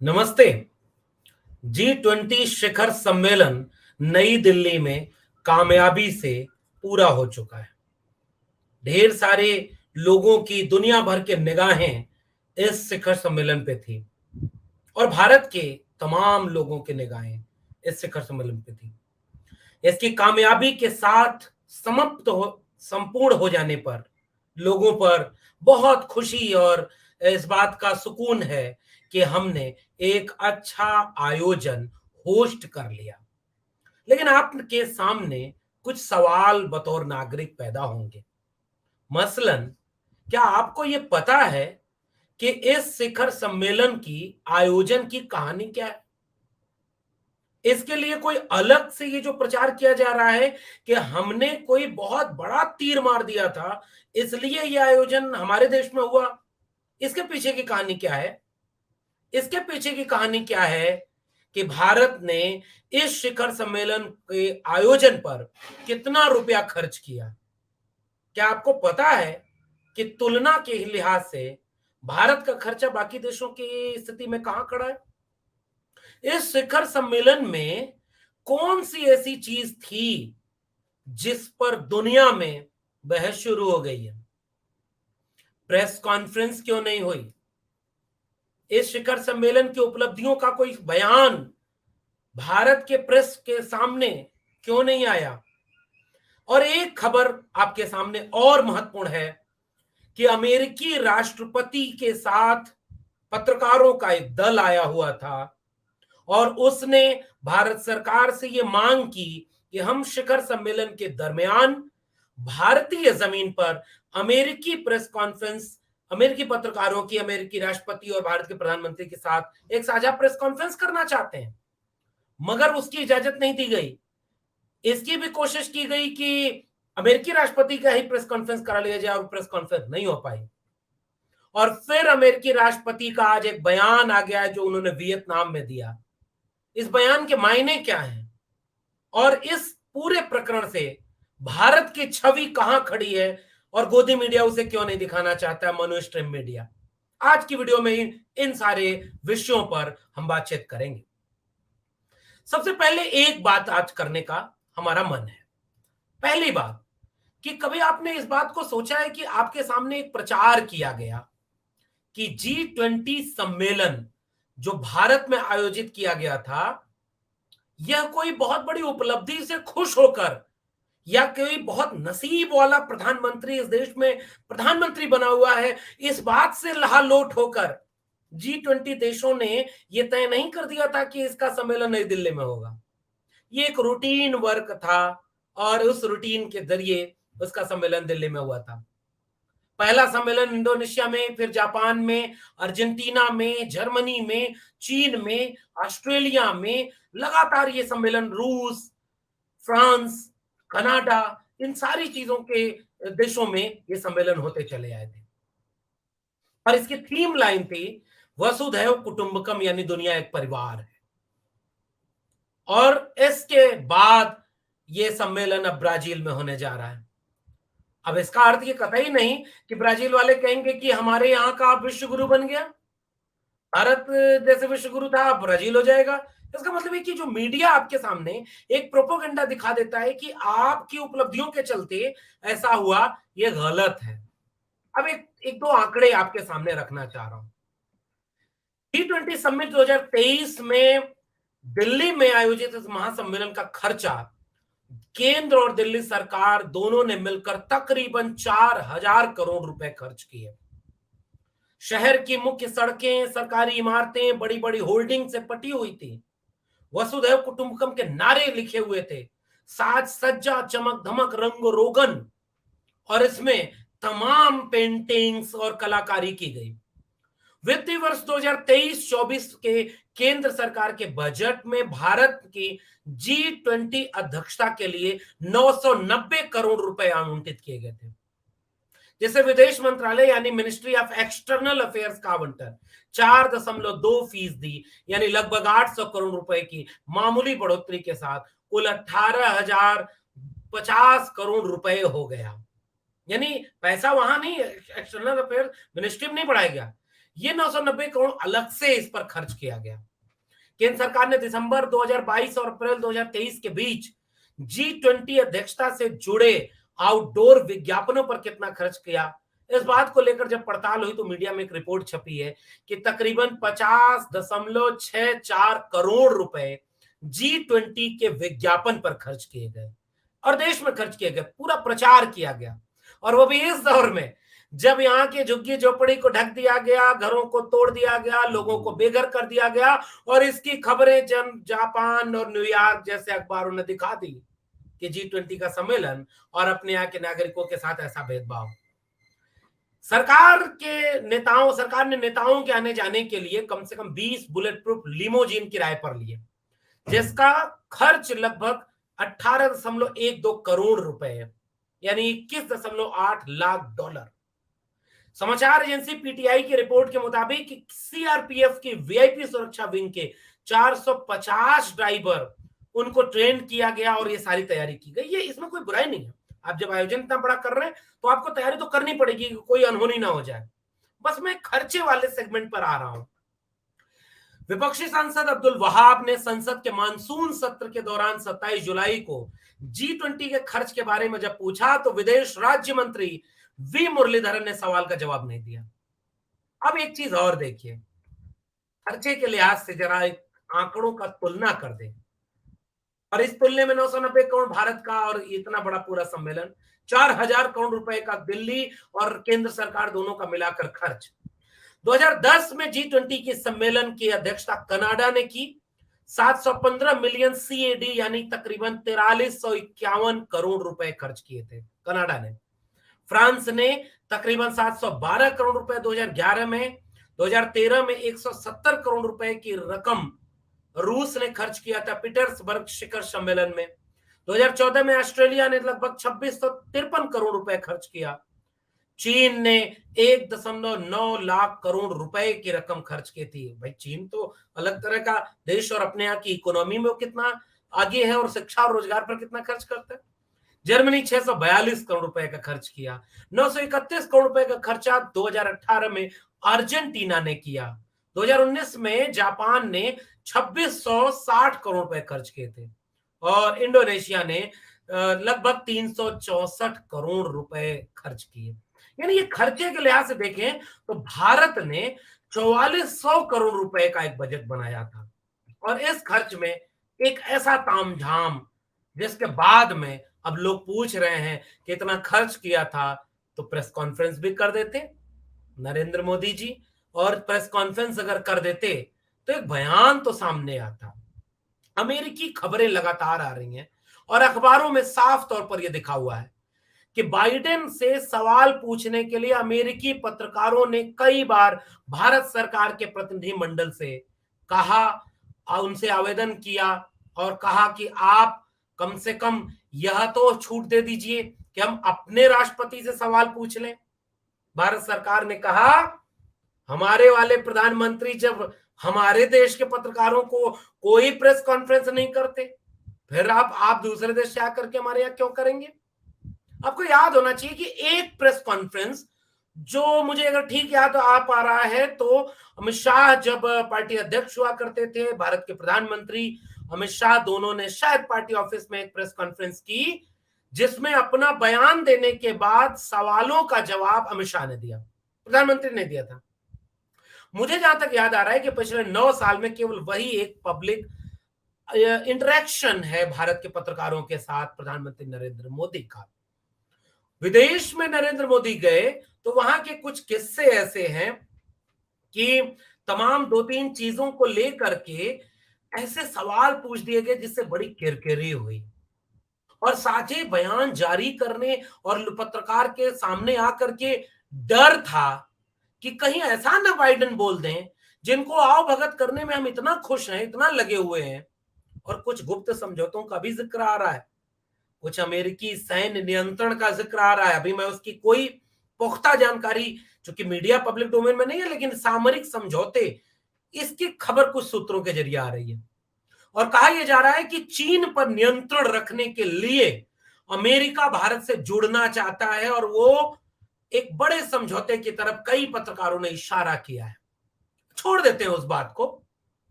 नमस्ते। G20 शिखर सम्मेलन नई दिल्ली में कामयाबी से पूरा हो चुका है। ढेर सारे लोगों की दुनिया भर के निगाहें इस शिखर सम्मेलन पे थी और भारत के तमाम लोगों की निगाहें इस शिखर सम्मेलन पे थी। इसकी कामयाबी के साथ संपूर्ण हो जाने पर लोगों पर बहुत खुशी और इस बात का सुकून है कि हमने एक अच्छा आयोजन होस्ट कर लिया। लेकिन आपके सामने कुछ सवाल बतौर नागरिक पैदा होंगे। मसलन, क्या आपको ये पता है कि इस शिखर सम्मेलन की आयोजन की कहानी क्या है? इसके लिए कोई अलग से ये जो प्रचार किया जा रहा है कि हमने कोई बहुत बड़ा तीर मार दिया था, इसलिए ये आयोजन हमारे देश में हुआ। इसके पीछे की कहानी क्या है? इसके पीछे की कहानी क्या है कि भारत ने इस शिखर सम्मेलन के आयोजन पर कितना रुपया खर्च किया? क्या आपको पता है कि तुलना के लिहाज से भारत का खर्चा बाकी देशों की स्थिति में कहां खड़ा है? इस शिखर सम्मेलन में कौन सी ऐसी चीज थी जिस पर दुनिया में बहस शुरू हो गई है? प्रेस कॉन्फ्रेंस क्यों नहीं हुई? इस शिखर सम्मेलन की उपलब्धियों का कोई बयान भारत के प्रेस के सामने क्यों नहीं आया? और एक खबर आपके सामने और महत्वपूर्ण है कि अमेरिकी राष्ट्रपति के साथ पत्रकारों का एक दल आया हुआ था और उसने भारत सरकार से यह मांग की कि हम शिखर सम्मेलन के दरमियान भारतीय जमीन पर अमेरिकी प्रेस कॉन्फ्रेंस, अमेरिकी पत्रकारों की अमेरिकी राष्ट्रपति और भारत के प्रधानमंत्री के साथ एक साझा प्रेस कॉन्फ्रेंस करना चाहते हैं, मगर उसकी इजाजत नहीं दी गई। इसकी भी कोशिश की गई कि अमेरिकी राष्ट्रपति का ही प्रेस कॉन्फ्रेंस करा लिया जाए और प्रेस कॉन्फ्रेंस नहीं हो पाई। और फिर अमेरिकी राष्ट्रपति का आज एक बयान आ गया है जो उन्होंने वियतनाम में दिया। इस बयान के मायने क्या हैं और इस पूरे प्रकरण से भारत की छवि कहां खड़ी है और गोदी मीडिया उसे क्यों नहीं दिखाना चाहता है, मनु स्ट्रीम मीडिया? आज की वीडियो में इन सारे विषयों पर हम बातचीत करेंगे। सबसे पहले एक बात आज करने का हमारा मन है। पहली बात कि कभी आपने इस बात को सोचा है कि आपके सामने एक प्रचार किया गया कि G20 सम्मेलन जो भारत में आयोजित किया गया था, यह कोई बहुत बड़ी उपलब्धि से खुश होकर या कोई बहुत नसीब वाला प्रधानमंत्री इस देश में प्रधानमंत्री बना हुआ है, इस बात से लहालोट होकर G20 देशों ने यह तय नहीं कर दिया था कि इसका सम्मेलन नई दिल्ली में होगा। ये एक रूटीन वर्क था और उस रूटीन के जरिए उसका सम्मेलन दिल्ली में हुआ था। पहला सम्मेलन इंडोनेशिया में, फिर जापान में, अर्जेंटीना में, जर्मनी में, चीन में, ऑस्ट्रेलिया में, लगातार ये सम्मेलन रूस, फ्रांस, कनाडा, इन सारी चीजों के देशों में ये सम्मेलन होते चले आए थे। और इसकी थीम लाइन थी वसुधैव कुटुंबकम, यानी दुनिया एक परिवार है। और इसके बाद ये सम्मेलन अब ब्राजील में होने जा रहा है। अब इसका अर्थ ये कतई नहीं कि ब्राजील वाले कहेंगे कि हमारे यहाँ का आप विश्व गुरु बन गया, भारत जैसे विश्व गुरु था अब ब्राजील हो जाएगा। इसका मतलब है कि जो मीडिया आपके सामने एक प्रोपोगंडा दिखा देता है कि आपकी उपलब्धियों के चलते ऐसा हुआ, ये गलत है। अब एक दो आंकड़े आपके सामने रखना चाह रहा हूं। G20 समिट 2023 में दिल्ली में आयोजित इस महासम्मेलन का खर्चा केंद्र और दिल्ली सरकार दोनों ने मिलकर तकरीबन 4,000 करोड़ रुपए खर्च किए। शहर की मुख्य सड़कें, सरकारी इमारतें बड़ी बड़ी होर्डिंग से पटी हुई थी। वसुधैव कुटुंबकम के नारे लिखे हुए थे, साज सज्जा चमक धमक रंग रोगन, और इसमें तमाम पेंटिंग्स और कलाकारी की गई। वित्तीय वर्ष 2023-24 के केंद्र सरकार के बजट में भारत की G20 अध्यक्षता के लिए 990 करोड़ रुपए आवंटित किए गए थे। जैसे विदेश मंत्रालय यानी मिनिस्ट्री ऑफ एक्सटर्नल अफेयर्स का आवंटन 4.2% यानी लगभग 800 करोड़ रुपए की मामूली बढ़ोतरी के साथ कुल 18,050 करोड़ रुपए हो गया। यानी पैसा वहां नहीं, एक्सटर्नल अफेयर मिनिस्ट्री में नहीं बढ़ाया गया, ये 990 करोड़ अलग से इस पर खर्च किया गया। केंद्र सरकार ने दिसंबर 2022 और अप्रैल 2023 के बीच G20 अध्यक्षता से जुड़े आउटडोर विज्ञापनों पर कितना खर्च किया, इस बात को लेकर जब पड़ताल हुई तो मीडिया में एक रिपोर्ट छपी है कि तकरीबन 50.64 करोड़ रुपए G20 के विज्ञापन पर खर्च किए गए और देश में खर्च किए गए, पूरा प्रचार किया गया। और वो भी इस दौर में जब यहाँ के झुग्गी झोपड़ी को ढक दिया गया, घरों को तोड़ दिया गया, लोगों को बेघर कर दिया गया और इसकी खबरें जापान और न्यूयॉर्क जैसे अखबारों ने दिखा दी कि G20 का सम्मेलन और अपने यहाँ के नागरिकों के साथ ऐसा भेदभाव। सरकार ने नेताओं के आने जाने के लिए कम से कम 20 बुलेट प्रूफ लिमोजिन किराए पर लिए, जिसका खर्च लगभग 18.12 करोड़ रुपए है, यानी 21.8 लाख डॉलर। समाचार एजेंसी पीटीआई की रिपोर्ट के मुताबिक सीआरपीएफ की वीआईपी सुरक्षा विंग के 450 ड्राइवर उनको ट्रेन किया गया और ये सारी तैयारी की गई। ये इसमें कोई बुराई नहीं है, आप जब आयोजन इतना बड़ा कर रहे हैं तो आपको तैयारी तो करनी पड़ेगी, कोई अनहोनी ना हो जाए। बस मैं खर्चे वाले सेगमेंट पर आ रहा हूं। विपक्षी सांसद अब्दुल वहाब ने संसद के मानसून सत्र के दौरान 27 जुलाई को G20 के खर्च के बारे में जब पूछा तो विदेश राज्य मंत्री वी मुरलीधरन ने सवाल का जवाब नहीं दिया। अब एक चीज और देखिए, खर्चे के लिहाज से जरा एक आंकड़ों का तुलना कर दें और इस तुलने में 990 करोड़ भारत का और इतना बड़ा पूरा सम्मेलन, 4000 करोड़ रुपए का दिल्ली और केंद्र सरकार दोनों का मिलाकर खर्च। 2010 में G20 के सम्मेलन की अध्यक्षता कनाडा ने की, 715 मिलियन सीएडी यानी तकरीबन 4351 करोड़ रुपए खर्च किए थे कनाडा ने। फ्रांस ने तकरीबन 712 करोड़ रुपए 2011 में, 2013 में 170 करोड़ रुपए की रकम रूस ने खर्च किया था पीटर्सबर्ग शिखर सम्मेलन में। 2014 में ऑस्ट्रेलिया ने लगभग 2653 करोड़ रुपए खर्च किया। चीन ने 1.9 लाख करोड़ रुपए की रकम खर्च की थी। भाई चीन तो अलग तरह का देश और अपने यहाँ की इकोनॉमी में वो कितना आगे है और शिक्षा और रोजगार पर कितना खर्च करता है। जर्मनी 642 करोड़ रुपए का खर्च किया। 931 करोड़ रुपए का खर्चा 2018 में अर्जेंटीना ने किया। 2019 में जापान ने 2660 करोड़ रुपए खर्च किए थे और इंडोनेशिया ने लगभग 364 करोड़ रुपए खर्च किए। यानी ये खर्चे के लिहाज से देखें तो भारत ने 4400 करोड़ रुपए का एक बजट बनाया था और इस खर्च में एक ऐसा तामझाम जिसके बाद में अब लोग पूछ रहे हैं कि इतना खर्च किया था तो प्रेस कॉन्फ्रेंस भी कर देते नरेंद्र मोदी जी, और प्रेस कॉन्फ्रेंस अगर कर देते तो एक बयान तो सामने आता। अमेरिकी खबरें लगातार आ रही हैं और अखबारों में साफ तौर पर यह दिखा हुआ है कि बाइडेन से सवाल पूछने के लिए अमेरिकी पत्रकारों ने कई बार भारत सरकार के प्रतिनिधिमंडल से कहा, उनसे आवेदन किया और कहा कि आप कम से कम यह तो छूट दे दीजिए कि हम अपने राष्ट्रपति से सवाल पूछ लें। भारत सरकार ने कहा हमारे वाले प्रधानमंत्री जब हमारे देश के पत्रकारों को कोई प्रेस कॉन्फ्रेंस नहीं करते, फिर आप दूसरे देश से आकर के हमारे यहाँ क्यों करेंगे। आपको याद होना चाहिए कि एक प्रेस कॉन्फ्रेंस जो मुझे अगर ठीक याद आ पा रहा है तो अमित शाह जब पार्टी अध्यक्ष हुआ करते थे, भारत के प्रधानमंत्री अमित शाह दोनों ने शायद पार्टी ऑफिस में एक प्रेस कॉन्फ्रेंस की जिसमें अपना बयान देने के बाद सवालों का जवाब अमित शाह ने दिया, प्रधानमंत्री ने दिया था। मुझे जहां तक याद आ रहा है कि पिछले 9 साल में केवल वही एक पब्लिक इंटरेक्शन है भारत के पत्रकारों के साथ प्रधानमंत्री नरेंद्र मोदी का। विदेश में नरेंद्र मोदी गए तो वहां के कुछ किस्से ऐसे हैं कि तमाम 2-3 चीजों को लेकर के ऐसे सवाल पूछ दिए गए जिससे बड़ी किरकिरी हुई और साथ ही बयान जारी करने और पत्रकार के सामने आकर के डर था कि कहीं ऐसा ना बाइडेन बोल दें जिनको आओ भगत करने में हम इतना खुश हैं, इतना लगे हुए हैं। और कुछ गुप्त समझौतों का भी जिक्र आ रहा है, कुछ अमेरिकी सैन्य नियंत्रण का जिक्र आ रहा है। अभी मैं उसकी कोई पुख्ता जानकारी, चूंकि मीडिया पब्लिक डोमेन में नहीं है, लेकिन सामरिक समझौते इसकी खबर कुछ सूत्रों के जरिए आ रही है और कहा यह जा रहा है कि चीन पर नियंत्रण रखने के लिए अमेरिका भारत से जुड़ना चाहता है और वो एक बड़े समझौते की तरफ कई पत्रकारों ने इशारा किया है। छोड़ देते हैं उस बात को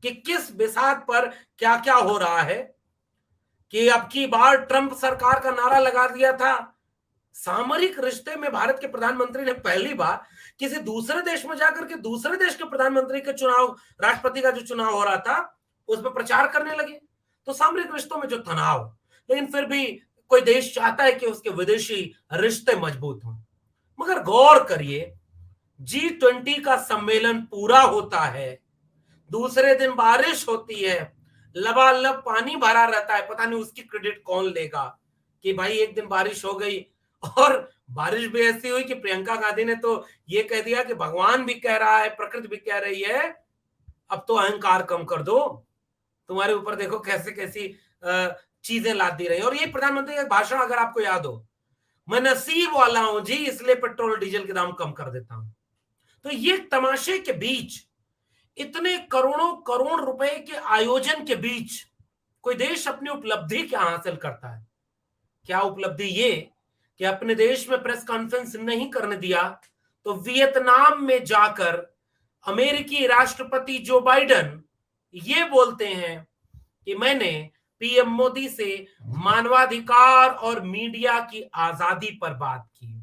कि किस बिसात पर क्या क्या हो रहा है, कि अब की बार ट्रंप सरकार का नारा लगा दिया था। सामरिक रिश्ते में भारत के प्रधानमंत्री ने पहली बार किसी दूसरे देश में जाकर के दूसरे देश के प्रधानमंत्री के चुनाव, राष्ट्रपति का जो चुनाव हो रहा था उसमें प्रचार करने लगे। तो सामरिक रिश्तों में जो तनाव, लेकिन फिर भी कोई देश चाहता है कि उसके विदेशी रिश्ते मजबूत हों। मगर गौर करिए, G20 का सम्मेलन पूरा होता है, दूसरे दिन बारिश होती है, लबालब पानी भरा रहता है, पता नहीं उसकी क्रेडिट कौन लेगा कि भाई एक दिन बारिश हो गई। और बारिश भी ऐसी हुई कि प्रियंका गांधी ने तो ये कह दिया कि भगवान भी कह रहा है, प्रकृति भी कह रही है, अब तो अहंकार कम कर दो, तुम्हारे ऊपर देखो कैसे कैसी चीजें लाद दी रही। और ये प्रधानमंत्री का भाषण अगर आपको याद हो, मैं नसीब वाला हूं जी, इसलिए पेट्रोल डीजल के दाम कम कर देता हूं। तो ये तमाशे के बीच, इतने करोड़ों करोड़ रुपए के आयोजन के बीच कोई देश अपनी उपलब्धि क्या हासिल करता है? क्या उपलब्धि ये कि अपने देश में प्रेस कॉन्फ्रेंस नहीं करने दिया तो वियतनाम में जाकर अमेरिकी राष्ट्रपति जो बाइडेन ये बोलते हैं कि मैंने पीएम मोदी से मानवाधिकार और मीडिया की आजादी पर बात की।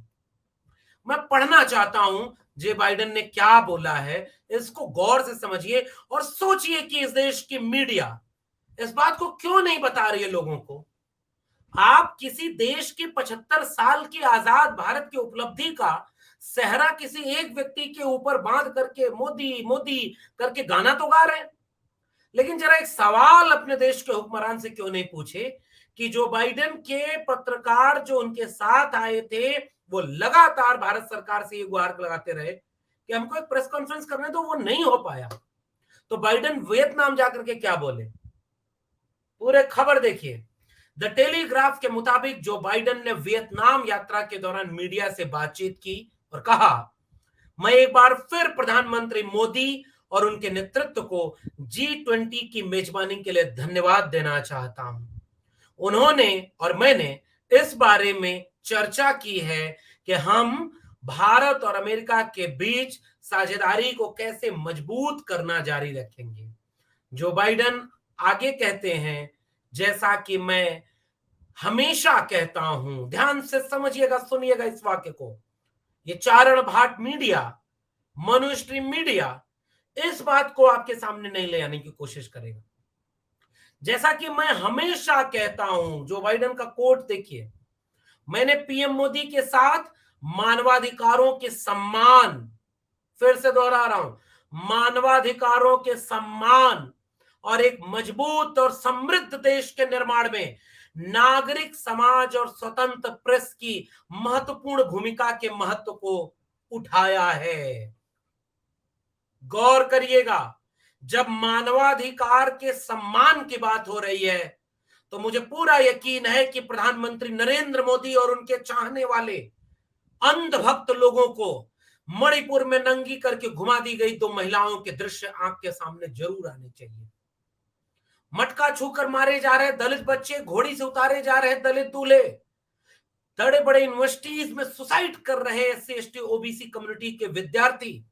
मैं पढ़ना चाहता हूं जे बाइडेन ने क्या बोला है, इसको गौर से समझिए और सोचिए कि इस देश की मीडिया इस बात को क्यों नहीं बता रही है लोगों को। आप किसी देश की 75 साल की आजाद भारत की उपलब्धि का सेहरा किसी एक व्यक्ति के ऊपर बांध करके मोदी मोदी करके गाना तो गा रहे हैं, लेकिन जरा एक सवाल अपने देश के हुक्मरान से क्यों नहीं पूछे कि जो बाइडेन के पत्रकार जो उनके साथ आए थे वो लगातार भारत सरकार से ये गुहार लगाते रहे कि हमको एक प्रेस कॉन्फ्रेंस करने दो, वो नहीं हो पाया। तो बाइडेन वियतनाम जाकर के क्या बोले, पूरे खबर देखिए। द टेलीग्राफ के मुताबिक जो बाइडेन ने वियतनाम यात्रा के दौरान मीडिया से बातचीत की और कहा, मैं एक बार फिर प्रधानमंत्री मोदी और उनके नेतृत्व को G20 की मेजबानी के लिए धन्यवाद देना चाहता हूं। उन्होंने और मैंने इस बारे में चर्चा की है कि हम भारत और अमेरिका के बीच साझेदारी को कैसे मजबूत करना जारी रखेंगे। जो बाइडेन आगे कहते हैं, जैसा कि मैं हमेशा कहता हूं, ध्यान से समझिएगा, सुनिएगा इस वाक्य को, ये चारण भाट मीडिया, मनुस्ट्रीम मीडिया इस बात को आपके सामने नहीं ले आने की कोशिश करेगा। जैसा कि मैं हमेशा कहता हूं, जो बाइडेन का कोट देखिए, मैंने पीएम मोदी के साथ मानवाधिकारों के सम्मान, फिर से दोहरा रहा हूं, मानवाधिकारों के सम्मान और एक मजबूत और समृद्ध देश के निर्माण में नागरिक समाज और स्वतंत्र प्रेस की महत्वपूर्ण भूमिका के महत्व को उठाया है। गौर करिएगा, जब मानवाधिकार के सम्मान की बात हो रही है तो मुझे पूरा यकीन है कि प्रधानमंत्री नरेंद्र मोदी और उनके चाहने वाले अंधभक्त लोगों को मणिपुर में नंगी करके घुमा दी गई 2 महिलाओं के दृश्य आंख के सामने जरूर आने चाहिए। मटका छूकर मारे जा रहे दलित बच्चे, घोड़ी से उतारे जा रहे दलित दूल्हे, बड़े बड़े यूनिवर्सिटीज में सुसाइड कर रहे एससी एसटी ओबीसी कम्युनिटी के विद्यार्थी,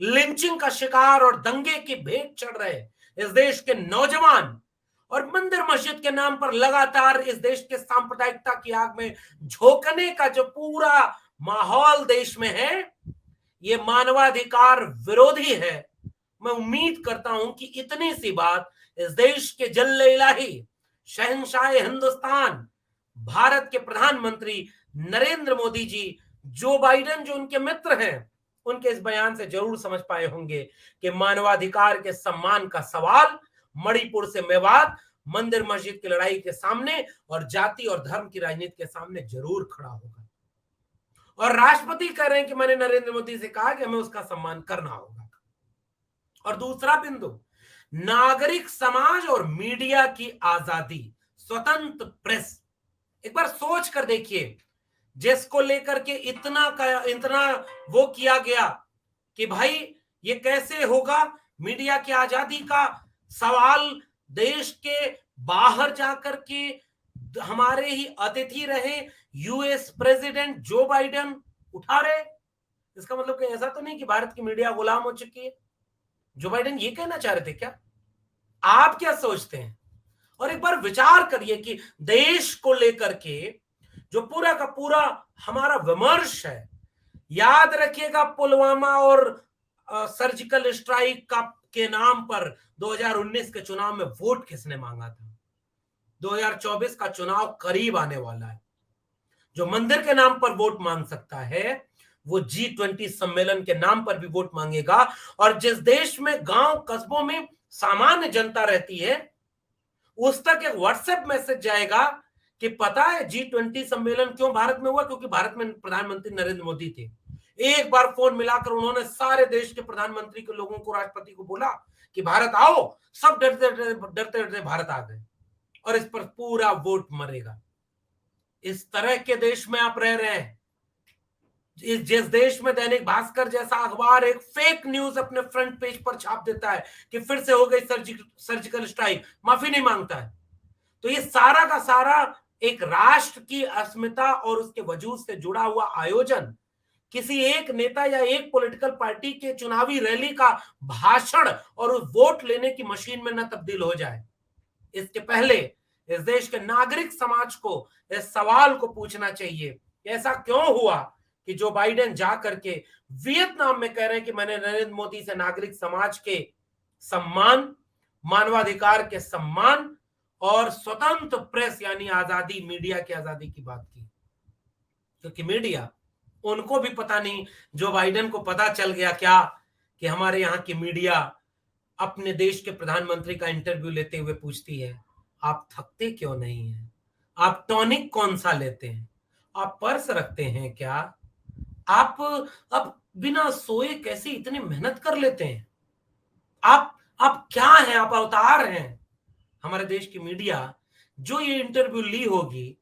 लिंचिंग का शिकार और दंगे की भेंट चढ़ रहे इस देश के नौजवान, और मंदिर मस्जिद के नाम पर लगातार इस देश के सांप्रदायिकता की आग में झोंकने का जो पूरा माहौल देश में है, ये मानवाधिकार विरोधी है। मैं उम्मीद करता हूं कि इतनी सी बात इस देश के जल्ले इलाही शहंशाह हिंदुस्तान भारत के प्रधानमंत्री नरेंद्र मोदी जी, जो बाइडेन जो उनके मित्र हैं, उनके इस बयान से जरूर समझ पाए होंगे कि मानवाधिकार के सम्मान का सवाल मणिपुर से मेवात, मंदिर मस्जिद की लड़ाई के सामने और जाति और धर्म की राजनीति के सामने जरूर खड़ा होगा। और राष्ट्रपति कह रहे हैं कि मैंने नरेंद्र मोदी से कहा कि हमें उसका सम्मान करना होगा। और दूसरा बिंदु, नागरिक समाज और मीडिया की आजादी, स्वतंत्र प्रेस। एक बार सोच कर देखिए, जिसको लेकर के इतना वो किया गया कि भाई ये कैसे होगा, मीडिया की आजादी का सवाल देश के बाहर जाकर के हमारे ही अतिथि रहे यूएस प्रेसिडेंट जो बाइडेन उठा रहे। इसका मतलब कि ऐसा तो नहीं कि भारत की मीडिया गुलाम हो चुकी है। जो बाइडेन ये कहना चाह रहे थे क्या? आप क्या सोचते हैं? और एक बार विचार करिए कि देश को लेकर के जो पूरा का पूरा हमारा विमर्श है, याद रखिएगा पुलवामा और सर्जिकल स्ट्राइक का के नाम पर 2019 के चुनाव में वोट किसने मांगा था? 2024 का चुनाव करीब आने वाला है। जो मंदिर के नाम पर वोट मांग सकता है वो G20 सम्मेलन के नाम पर भी वोट मांगेगा। और जिस देश में गांव कस्बों में सामान्य जनता रहती है उस तक एक व्हाट्सएप मैसेज जाएगा कि पता है G20 सम्मेलन क्यों भारत में हुआ? क्योंकि भारत में प्रधानमंत्री नरेंद्र मोदी थे। एक बार फोन मिलाकर उन्होंने सारे देश के प्रधानमंत्री के लोगों को, राष्ट्रपति को बोला कि भारत आओ। सब डरते डरते डरते भारत आ गए और इस पर पूरा वोट मरेगा। इस तरह के देश में आप रह रहे हैं। जिस देश में दैनिक भास्कर जैसा अखबार एक फेक न्यूज अपने फ्रंट पेज पर छाप देता है कि फिर से हो गई सर्जिकल स्ट्राइक, माफी नहीं मांगता है। तो ये सारा का सारा एक राष्ट्र की अस्मिता और उसके वजूद से जुड़ा हुआ आयोजन किसी एक नेता या एक पॉलिटिकल पार्टी के चुनावी रैली का भाषण और उस वोट लेने की मशीन में न तब्दील हो जाए। इसके पहले इस देश के नागरिक समाज को इस सवाल को पूछना चाहिए कि ऐसा क्यों हुआ कि जो बाइडेन जा करके वियतनाम में कह रहे हैं कि मैंने नरेंद्र मोदी से नागरिक समाज के सम्मान, मानवाधिकार के सम्मान और स्वतंत्र प्रेस यानी आजादी, मीडिया की आजादी की बात की। क्योंकि मीडिया, उनको भी पता नहीं, जो बाइडेन को पता चल गया क्या कि हमारे यहाँ की मीडिया अपने देश के प्रधानमंत्री का इंटरव्यू लेते हुए पूछती है आप थकते क्यों नहीं हैं? आप टॉनिक कौन सा लेते हैं? आप पर्स रखते हैं क्या? आप अब बिना सोए कैसे इतनी मेहनत कर लेते हैं? आप क्या हैं? आप अवतार हैं। हमारे देश की मीडिया जो ये इंटरव्यू ली होगी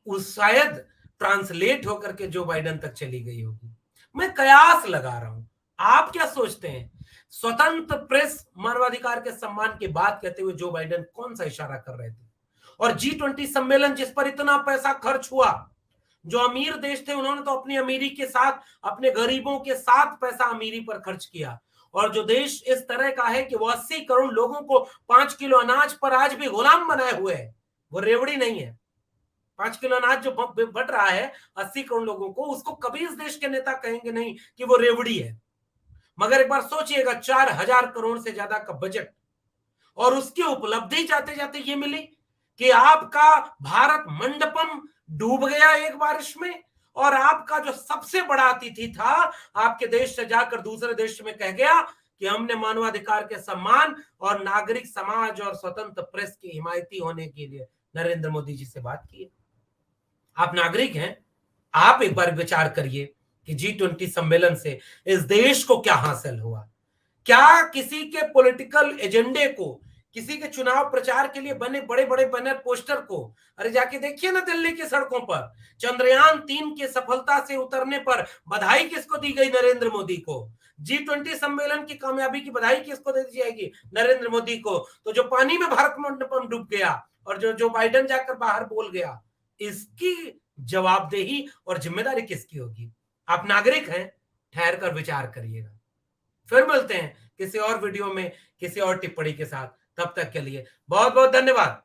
उस शायद ट्रांसलेट होकर के जो बाइडेन तक चली गई होगी। मैं कयास लगा रहा हूं, आप क्या सोचते हैं? स्वतंत्र प्रेस, मानवाधिकार के सम्मान की बात कहते हुए जो बाइडेन कौन सा इशारा कर रहे थे? और G20 सम्मेलन जिस पर इतना पैसा खर्च हुआ, जो अमीर देश थे उन्होंने तो अपनी अमीरी के साथ अपने गरीबों के साथ पैसा अमीरी पर खर्च किया। और जो देश इस तरह का है कि वो 80 करोड़ लोगों को 5 किलो अनाज पर आज भी गुलाम बनाए हुए है, वो रेवड़ी नहीं है। 5 किलो अनाज जो बट रहा है 80 करोड़ लोगों को, उसको कभी इस देश के नेता कहेंगे नहीं कि वो रेवड़ी है। मगर एक बार सोचिएगा, 4000 करोड़ से ज्यादा का बजट और उसकी उपलब्धि जाते जाते ये मिली कि आपका भारत मंडपम डूब गया एक बारिश में, और आपका जो सबसे बड़ा अतिथि था आपके देश से जाकर दूसरे देश में कह गया कि हमने मानवाधिकार के सम्मान और नागरिक समाज और स्वतंत्र प्रेस की हिमायती होने के लिए नरेंद्र मोदी जी से बात की। आप नागरिक हैं, आप एक बार विचार करिए कि G20 सम्मेलन से इस देश को क्या हासिल हुआ? क्या किसी के पॉलिटिकल एजेंडे को, किसी के चुनाव प्रचार के लिए बने बड़े बड़े बैनर पोस्टर को, अरे जाके देखिए ना दिल्ली की सड़कों पर चंद्रयान 3 के सफलता से उतरने पर बधाई किसको दी गई? नरेंद्र मोदी को। G20 सम्मेलन की कामयाबी की बधाई किसको दे दी जाएगी? नरेंद्र मोदी को। तो जो पानी में भारत मंडपम डूब गया और जो बाइडेन जाकर बाहर बोल गया, इसकी जवाबदेही और जिम्मेदारी किसकी होगी? आप नागरिक हैं, ठहर कर विचार करिएगा। फिर मिलते हैं किसी और वीडियो में किसी और टिप्पणी के साथ। तब तक के लिए बहुत बहुत धन्यवाद।